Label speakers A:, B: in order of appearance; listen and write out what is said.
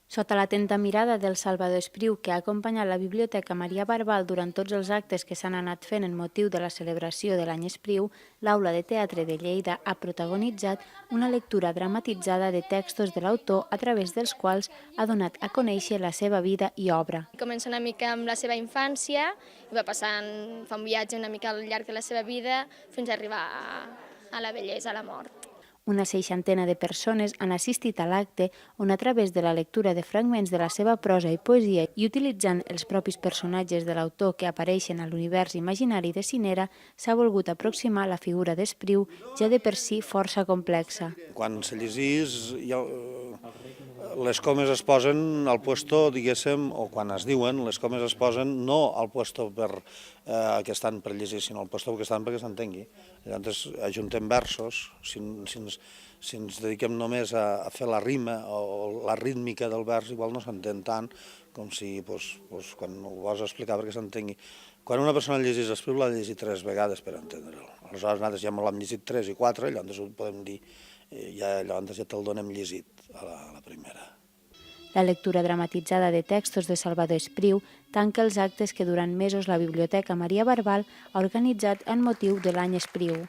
A: Sota l'atenta mirada del Salvador Espriu, que ha acompanyat la Biblioteca Maria Barbal durant tots els actes que s'han anat fent en motiu de la celebració de l'any Espriu, l'Aula de Teatre de Lleida ha protagonitzat una lectura dramatitzada de textos de l'autor a través dels quals ha donat a conèixer la seva vida i obra.
B: Comença una mica amb la seva infància i va passant, fa un viatge una mica al llarg de la seva vida fins a arribar a la vellesa, a la mort.
A: Una seixantena de persones han assistit a l'acte on, a través de la lectura de fragments de la seva prosa i poesia i utilitzant els propis personatges de l'autor que apareixen a l'univers imaginari de Cinera, s'ha volgut aproximar la figura d'Espriu, ja de per si força complexa.
C: Quan se llegís, les comes es posen al puesto, diguéssim, o quan es diuen, les comes es posen no al puesto que estan per llegir, sinó al puesto que estan perquè s'entengui. Llavors ajuntem versos, si ens dediquem només a fer la rima o la rítmica del vers, igual no s'entén tant com si quan ho vols explicar perquè s'entengui. Quan una persona llegís Espriu l'ha llegit 3 vegades per entendre'l. Aleshores nosaltres ja l'hem llegit 3 i 4, llavors ho podem dir, llavors ja te'l donem llegit a la primera.
A: La lectura dramatitzada de textos de Salvador Espriu tanca els actes que durant mesos la Biblioteca Maria Barbal ha organitzat en motiu de l'any Espriu.